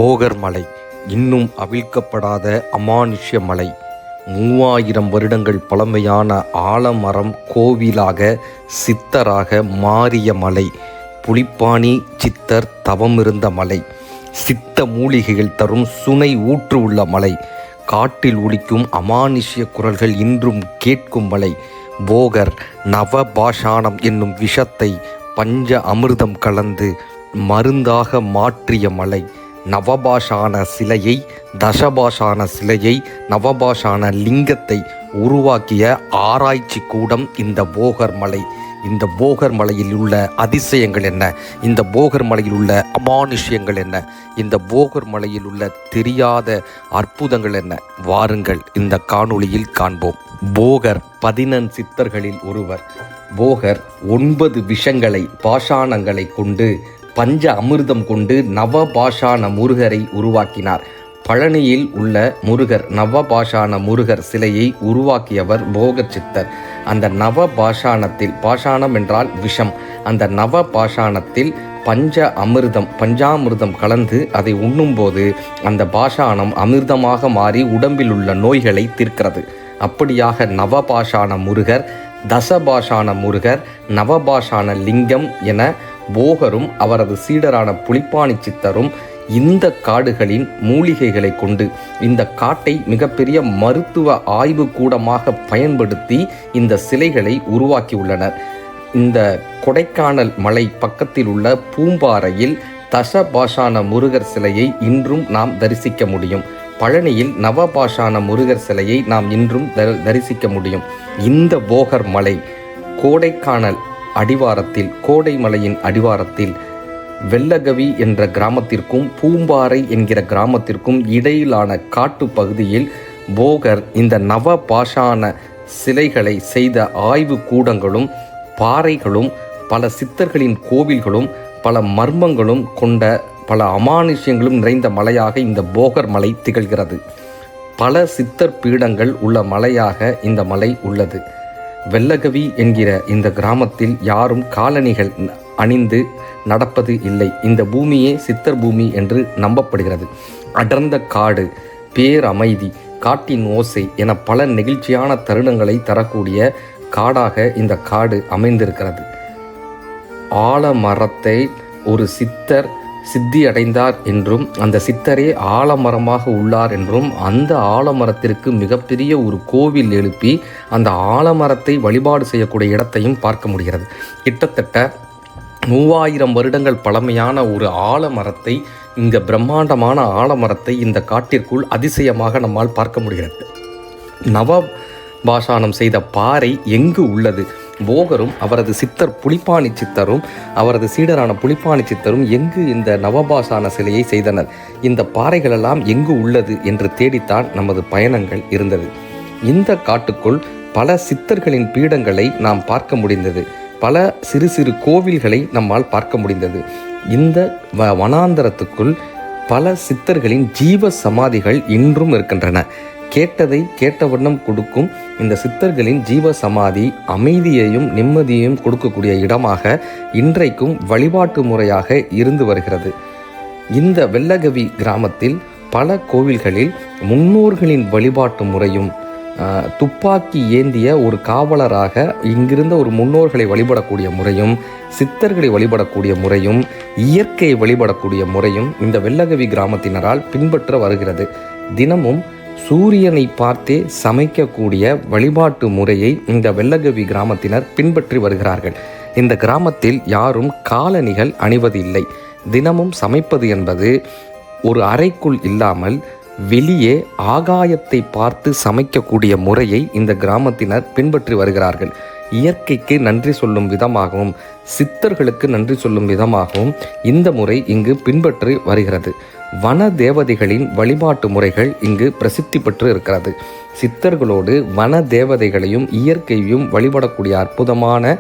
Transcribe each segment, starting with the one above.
போகர் மலை இன்னும் அவிழ்க்கப்படாத அமானுஷ்ய மலை. 3000 வருடங்கள் பழமையான ஆலமரம் கோவிலாக சித்தராக மாறிய மலை. புலிப்பாணி சித்தர் தவமிருந்த மலை. சித்த மூலிகைகள் தரும் சுனை ஊற்று உள்ள மலை. காட்டில் ஒலிக்கும் அமானுஷ்ய குரல்கள் இன்றும் கேட்கும் மலை. போகர் நவபாஷாணம் என்னும் விஷத்தை பஞ்ச அமிர்தம் கலந்து மருந்தாக மாற்றிய மலை. நவபாஷான சிலையை, தசபாஷான சிலையை, நவபாஷான லிங்கத்தை உருவாக்கிய ஆராய்ச்சி கூடம் இந்த போகர் மலை. இந்த போகர் மலையில் உள்ள அதிசயங்கள் என்ன? இந்த போகர் மலையில் உள்ள அமானுஷ்யங்கள் என்ன? இந்த போகர் மலையில் உள்ள தெரியாத அற்புதங்கள் என்ன? வாருங்கள் இந்த காணொளியில் காண்போம். போகர் 14 சித்தர்களில் ஒருவர். போகர் 9 விஷங்களை பாஷாணங்களை கொண்டு பஞ்ச அமிர்தம் கொண்டு நவபாஷான முருகரை உருவாக்கினார். பழனியில் உள்ள முருகர், நவபாஷான முருகர் சிலையை உருவாக்கியவர் போகர் சித்தர். அந்த நவபாஷாணத்தில், பாஷாணம் என்றால் விஷம், அந்த நவபாஷாணத்தில் பஞ்சாமிர்தம் கலந்து அதை உண்ணும்போது அந்த பாஷாணம் அமிர்தமாக மாறி உடம்பில் உள்ள நோய்களை தீர்க்கிறது. அப்படியாக நவபாஷான முருகர், தசபாஷான முருகர், நவபாஷான லிங்கம் என போகரும் அவரது சீடரான புலிப்பாணி சித்தரும் இந்த காடுகளின் மூலிகைகளை கொண்டு இந்த காட்டை மிகப்பெரிய மருத்துவ ஆய்வு கூடமாக பயன்படுத்தி இந்த சிலைகளை உருவாக்கியுள்ளனர். இந்த கொடைக்கானல் மலை பக்கத்தில் உள்ள பூம்பாறையில் தசபாஷான முருகர் சிலையை இன்றும் நாம் தரிசிக்க முடியும். பழனியில் நவபாஷான முருகர் சிலையை நாம் இன்றும் தரிசிக்க முடியும். இந்த போகர் மலை கோடைக்கானல் அடிவாரத்தில், கோடை மலையின் அடிவாரத்தில் வெள்ளகவி என்ற கிராமத்திற்கும் பூம்பாறை என்கிற கிராமத்திற்கும் இடையிலான காட்டு பகுதியில் போகர் இந்த நவபாஷான சிலைகளை செய்த ஆய்வு கூடங்களும் பாறைகளும் பல சித்தர்களின் கோவில்களும் பல மர்மங்களும் கொண்ட பல அமானுஷ்யங்களும் நிறைந்த மலையாக இந்த போகர் மலை திகழ்கிறது. பல சித்தர் பீடங்கள் உள்ள மலையாக இந்த மலை உள்ளது. வெள்ளகவி என்கிற இந்த கிராமத்தில் யாரும் காலணிகள் அணிந்து நடப்பது இல்லை. இந்த பூமியே சித்தர் பூமி என்று நம்பப்படுகிறது. அடர்ந்த காடு, பேரமைதி, காட்டின் ஓசை என பல நெகிழ்ச்சியான தருணங்களை தரக்கூடிய காடாக இந்த காடு அமைந்திருக்கிறது. ஆலமரத்தை ஒரு சித்தர் சித்தி அடைந்தார் என்றும் அந்த சித்தரே ஆலமரமாக உள்ளார் என்றும் அந்த ஆலமரத்திற்கு மிகப்பெரிய ஒரு கோவில் எழுப்பி அந்த ஆலமரத்தை வழிபாடு செய்யக்கூடிய இடத்தையும் பார்க்க முடிகிறது. கிட்டத்தட்ட 3000 வருடங்கள் பழமையான ஒரு ஆலமரத்தை, இந்த பிரம்மாண்டமான ஆலமரத்தை இந்த காட்டிற்குள் அதிசயமாக நம்மால் பார்க்க முடிகிறது. நவபாஷாணம் செய்த பாறை எங்கு உள்ளது? போகரும் அவரது சித்தர் புலிப்பாணி சித்தரும் அவரது சீடரான புலிப்பாணி சித்தரும் எங்கு இந்த நவபாஷான சிலையை செய்தனர்? இந்த பாறைகளெல்லாம் எங்கு உள்ளது என்று தேடித்தான் நமது பயணங்கள் இருந்தது. இந்த காட்டுக்குள் பல சித்தர்களின் பீடங்களை நாம் பார்க்க முடிந்தது. பல சிறு சிறு கோவில்களை நம்மால் பார்க்க முடிந்தது. இந்த வனாந்தரத்துக்குள் பல சித்தர்களின் ஜீவ சமாதிகள் இன்றும் இருக்கின்றன. கேட்டதை கேட்ட வண்ணம் கொடுக்கும் இந்த சித்தர்களின் ஜீவ சமாதி அமைதியையும் நிம்மதியையும் கொடுக்கக்கூடிய இடமாக இன்றைக்கும் வழிபாட்டு முறையாக இருந்து வருகிறது. இந்த வெள்ளகவி கிராமத்தில் பல கோவில்களில் முன்னோர்களின் வழிபாட்டு முறையும், துப்பாக்கி ஏந்திய ஒரு காவலராக இங்கிருந்த ஒரு முன்னோர்களை வழிபடக்கூடிய முறையும், சித்தர்களை வழிபடக்கூடிய முறையும், இயற்கையை வழிபடக்கூடிய முறையும் இந்த வெள்ளகவி கிராமத்தினரால் பின்பற்ற வருகிறது. தினமும் சூரியனை பார்த்தே சமைக்கக்கூடிய வழிபாட்டு முறையை இந்த வெள்ளகவி கிராமத்தினர் பின்பற்றி வருகிறார்கள். இந்த கிராமத்தில் யாரும் காலணிகள் அணிவது இல்லை. தினமும் சமைப்பது என்பது ஒரு அறைக்குள் இல்லாமல் வெளியே ஆகாயத்தை பார்த்து சமைக்கக்கூடிய முறையை இந்த கிராமத்தினர் பின்பற்றி வருகிறார்கள். இயற்கைக்கு நன்றி சொல்லும் விதமாகவும் சித்தர்களுக்கு நன்றி சொல்லும் விதமாகவும் இந்த முறை இங்கு பின்பற்றி வருகிறது. வன தேவதைகளின் வழிபாட்டு முறைகள் இங்கு பிரசித்தி பெற்று இருக்கிறது. சித்தர்களோடு வன தேவதைகளையும் இயற்கையையும் வழிபடக்கூடிய அற்புதமான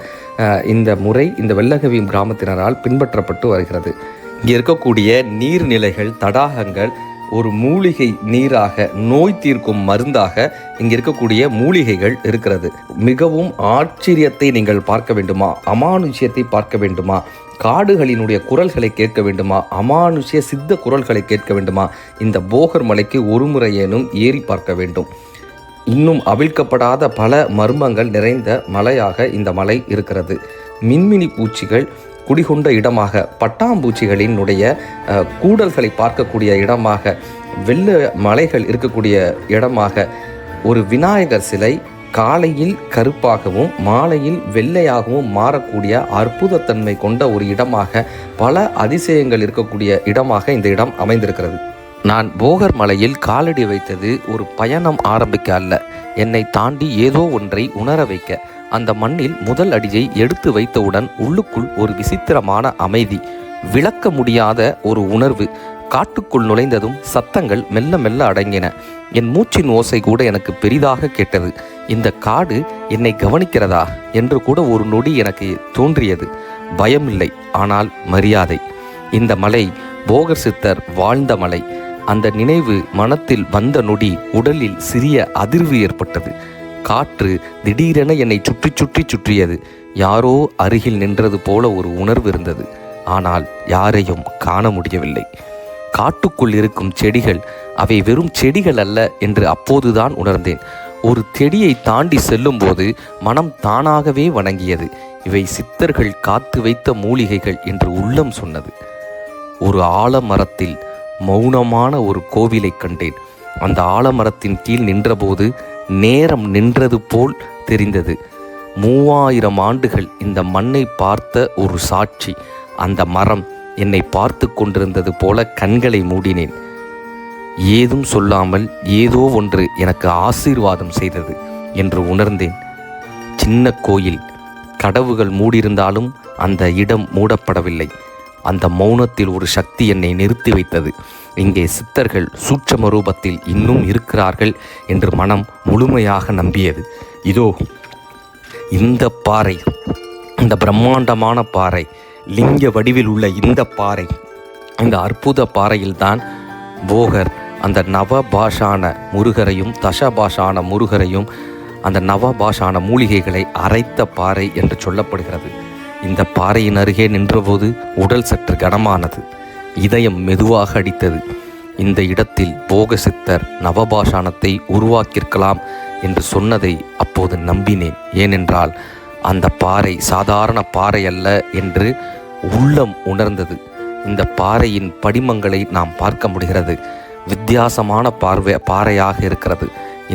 இந்த முறை இந்த வெள்ளகவி கிராமத்தினரால் பின்பற்றப்பட்டு வருகிறது. இங்கே இருக்கக்கூடிய நீர்நிலைகள், தடாகங்கள் ஒரு மூலிகை நீராக, நோய் தீர்க்கும் மருந்தாக இங்கே இருக்கக்கூடிய மூலிகைகள் இருக்கிறது. மிகவும் ஆச்சரியத்தை நீங்கள் பார்க்க வேண்டுமா? அமானுஷ்யத்தை பார்க்க வேண்டுமா? காடுகளினுடைய குரல்களை கேட்க வேண்டுமா, அமானுஷ்ய சித்த குரல்களை கேட்க வேண்டுமா, இந்த போகர் மலைக்கு ஒரு முறையேனும் ஏறி பார்க்க வேண்டும். இன்னும் அவிழ்க்கப்படாத பல மர்மங்கள் நிறைந்த மலையாக இந்த மலை இருக்கிறது. மின்மினி பூச்சிகள் குடிகொண்ட இடமாக, பட்டாம்பூச்சிகளினுடைய கூடல்களை பார்க்கக்கூடிய இடமாக, வெள்ள மலைகள் இருக்கக்கூடிய இடமாக, ஒரு விநாயகர் சிலை காலையில் கருப்பாகவும் மாலையில் வெள்ளையாகவும் மாறக்கூடிய அற்புதத்தன்மை கொண்ட ஒரு இடமாக, பல அதிசயங்கள் இருக்கக்கூடிய இடமாக இந்த இடம் அமைந்திருக்கிறது. நான் போகர் மலையில் காலடி வைத்தது ஒரு பயணம் ஆரம்பிக்க அல்ல, என்னை தாண்டி ஏதோ ஒன்றை உணர வைக்க. அந்த மண்ணில் முதல் அடியை எடுத்து வைத்தவுடன் உள்ளுக்குள் ஒரு விசித்திரமான அமைதி, விளக்க முடியாத ஒரு உணர்வு. காட்டுக்குள் நுழைந்ததும் சத்தங்கள் மெல்ல மெல்ல அடங்கின. என் மூச்சின் ஓசை கூட எனக்கு பெரிதாக கேட்டது. இந்த காடு என்னை கவனிக்கிறதா என்று கூட ஒரு நொடி எனக்கு தோன்றியது. பயமில்லை, ஆனால் மரியாதை. இந்த மலை போகர் சித்தர் வாழ்ந்த மலை. அந்த நினைவு மனத்தில் வந்த நொடி உடலில் சிறிய அதிர்வு ஏற்பட்டது. காற்று திடீரென என்னை சுற்றி சுற்றி சுற்றியது. யாரோ அருகில் நின்றது போல ஒரு உணர்வு இருந்தது. ஆனால் யாரையும் காண முடியவில்லை. காட்டுக்குள் இருக்கும் செடிகள் அவை வெறும் செடிகள் அல்ல என்று அப்போதுதான் உணர்ந்தேன். ஒரு செடியை தாண்டி செல்லும் போது மனம் தானாகவே வணங்கியது. இவை சித்தர்கள் காத்து வைத்த மூலிகைகள் என்று உள்ளம் சொன்னது. ஒரு ஆலமரத்தில் மௌனமான ஒரு கோவிலை கண்டேன். அந்த ஆலமரத்தின் கீழ் நின்றபோது நேரம் நின்றது போல் தெரிந்தது. 3000 ஆண்டுகள் இந்த மண்ணை பார்த்த ஒரு சாட்சி. அந்த மரம் என்னை பார்த்து கொண்டிருந்தது போல கண்களை மூடினேன். ஏதும் சொல்லாமல் ஏதோ ஒன்று எனக்கு ஆசீர்வாதம் செய்தது என்று உணர்ந்தேன். சின்ன கோயில், கதவுகள் மூடியிருந்தாலும் அந்த இடம் மூடப்படவில்லை. அந்த மௌனத்தில் ஒரு சக்தி என்னை நிறுத்தி வைத்தது. இங்கே சித்தர்கள் சூட்சம ரூபத்தில் இன்னும் இருக்கிறார்கள் என்று மனம் முழுமையாக நம்பியது. இதோ இந்த பாறை, இந்த பிரம்மாண்டமான பாறை, லிங்க வடிவில் உள்ள இந்த பாறை, இந்த அற்புத பாறையில்தான் போகர் அந்த நவபாஷான முருகரையும் தசபாஷான முருகரையும் அந்த நவபாஷான மூலிகைகளை அரைத்த பாறை என்று சொல்லப்படுகிறது. இந்த பாறையின் அருகே நின்றபோது உடல் சற்று கனமானது. இதயம் மெதுவாக அடித்தது. இந்த இடத்தில் போக சித்தர் நவபாஷானத்தை உருவாக்கியிருக்கலாம் என்று சொன்னதை அப்போது நம்பினேன். ஏனென்றால் அந்த பாறை சாதாரண பாறை அல்ல என்று உள்ளம் உணர்ந்தது. இந்த பாறையின் படிமங்களை நாம் பார்க்க முடிகிறது. வித்தியாசமான பாறையாக இருக்கிறது.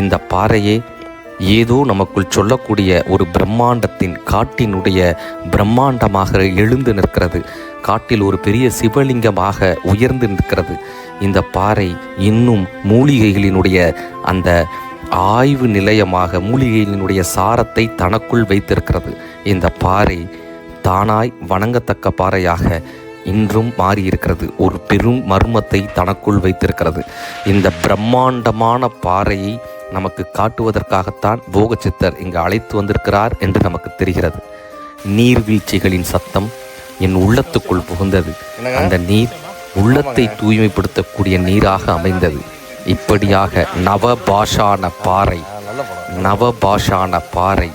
இந்த பாறையே ஏதோ நமக்குள் சொல்லக்கூடிய ஒரு பிரம்மாண்டத்தின் காட்டினுடைய பிரம்மாண்டமாக எழுந்து நிற்கிறது. காட்டில் ஒரு பெரிய சிவலிங்கமாக உயர்ந்து நிற்கிறது. இந்த பாறை இன்னும் மூலிகைகளினுடைய அந்த ஆய்வு நிலையமாக மூலிகைகளினுடைய சாரத்தை தனக்குள் வைத்திருக்கிறது. இந்த பாறை தானாய் வணங்கத்தக்க பாறையாக இன்றும் மாறியிருக்கிறது. ஒரு பெரும் மர்மத்தை தனக்குள் வைத்திருக்கிறது. இந்த பிரம்மாண்டமான பாறையை நமக்கு காட்டுவதற்காகத்தான் போகசித்தர் இங்கு அழைத்து வந்திருக்கிறார் என்று நமக்கு தெரிகிறது. நீர்வீழ்ச்சிகளின் சத்தம் என் உள்ளத்துக்குள் புகுந்தது. அந்த நீர் உள்ளத்தை தூய்மைப்படுத்தக்கூடிய நீராக அமைந்தது. இப்படியாக நவபாஷான பாறை,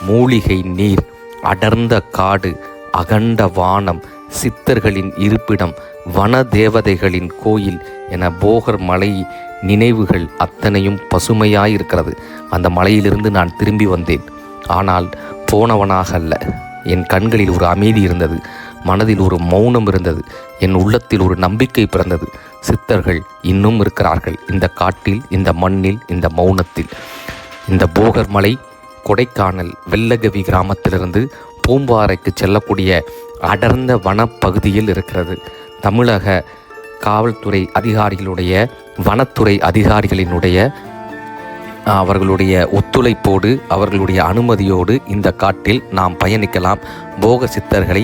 மூலிகை நீர், அடர்ந்த காடு, அகண்ட வானம், சித்தர்களின் இருப்பிடம், வன தேவதைகளின் கோயில் என போகர் மலை நினைவுகள் அத்தனையும் பசுமையாயிருக்கிறது. அந்த மலையிலிருந்து நான் திரும்பி வந்தேன். ஆனால் போனவனாக அல்ல. என் கண்களில் ஒரு அமைதி இருந்தது. மனதில் ஒரு மௌனம் இருந்தது. என் உள்ளத்தில் ஒரு நம்பிக்கை பிறந்தது. சித்தர்கள் இன்னும் இருக்கிறார்கள் இந்த காட்டில், இந்த மண்ணில், இந்த மௌனத்தில். இந்த போகர் மலை கொடைக்கானல் வெள்ளகவி கிராமத்திலிருந்து பூம்பாறைக்கு செல்லக்கூடிய அடர்ந்த வனப்பகுதியில் இருக்கிறது. தமிழக காவல்துறை அதிகாரிகளுடைய, வனத்துறை அதிகாரிகளினுடைய அவர்களுடைய ஒத்துழைப்போடு, அவர்களுடைய அனுமதியோடு இந்த காட்டில் நாம் பயணிக்கலாம். போக சித்தர்களை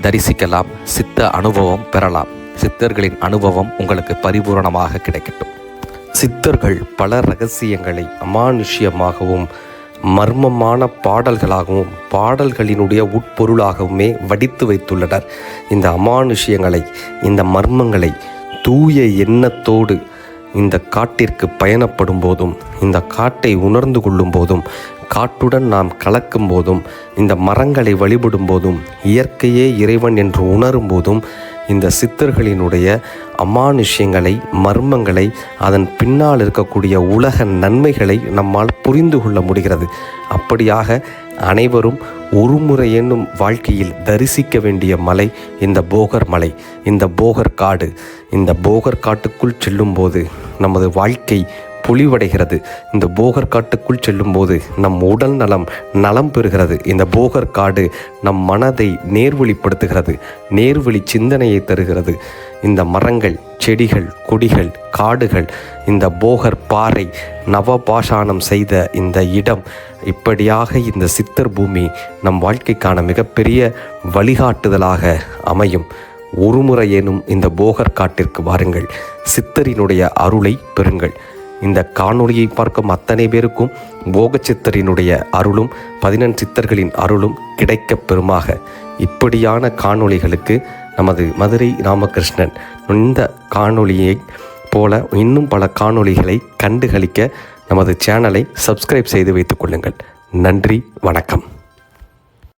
தரிசிக்கலாம். சித்த அனுபவம் பெறலாம். சித்தர்களின் அனுபவம் உங்களுக்கு பரிபூரணமாக கிடைக்கட்டும். சித்தர்கள் பல ரகசியங்களை அமானுஷ்யமாகவும் மர்மமான பாடல்களாகவும் பாடல்களினுடைய உட்பொருளாகவுமே வடித்து வைத்துள்ளனர். இந்த அமானுஷ்யங்களை, இந்த மர்மங்களை தூய எண்ணத்தோடு இந்த காட்டிற்கு பயணப்படும் போதும், இந்த காட்டை உணர்ந்து கொள்ளும் போதும் காட்டுடன் நாம் கலக்கும் போதும், இந்த மரங்களை வழிபடும் போதும், இயற்கையே இறைவன் என்று உணரும் போதும் இந்த சித்தர்களினுடைய அமானுஷ்யங்களை, மர்மங்களை, அதன் பின்னால் இருக்கக்கூடிய உலக நன்மைகளை நம்மால் புரிந்து கொள்ள முடிகிறது. அப்படியாக அனைவரும் ஒருமுறை என்னும் வாழ்க்கையில் தரிசிக்க வேண்டிய மலை இந்த போகர் மலை, இந்த போகர் காடு. இந்த போகர் காட்டுக்குள் செல்லும்போது நமது வாழ்க்கை பொலிவடைகிறது. இந்த போகர் காட்டுக்குள் செல்லும்போது நம் உடல் நலம் பெறுகிறது. இந்த போகர் காடு நம் மனதை நேர்வழிப்படுத்துகிறது, நேர்வழி சிந்தனையை தருகிறது. இந்த மரங்கள், செடிகள், கொடிகள், காடுகள், இந்த போகர் பாறை, நவபாஷானம் செய்த இந்த இடம், இப்படியாக இந்த சித்தர் பூமி நம் வாழ்க்கைக்கான மிகப்பெரிய வழிகாட்டுதலாக அமையும். ஒருமுறையேனும் இந்த போகர் காட்டிற்கு வாருங்கள், சித்தரினுடைய அருளை பெறுங்கள். இந்த காணொளியை பார்க்கும் அத்தனை பேருக்கும் போக சித்தரினுடைய அருளும் 14 சித்தர்களின் அருளும் கிடைக்கப் பெறுமாக. இப்படியான காணொளிகளுக்கு நமது மதுரை ராமகிருஷ்ணன் இந்த காணொளியை போல இன்னும் பல காணொளிகளை கண்டுகளிக்க நமது சேனலை சப்ஸ்கிரைப் செய்து வைத்துக் கொள்ளுங்கள். நன்றி, வணக்கம்.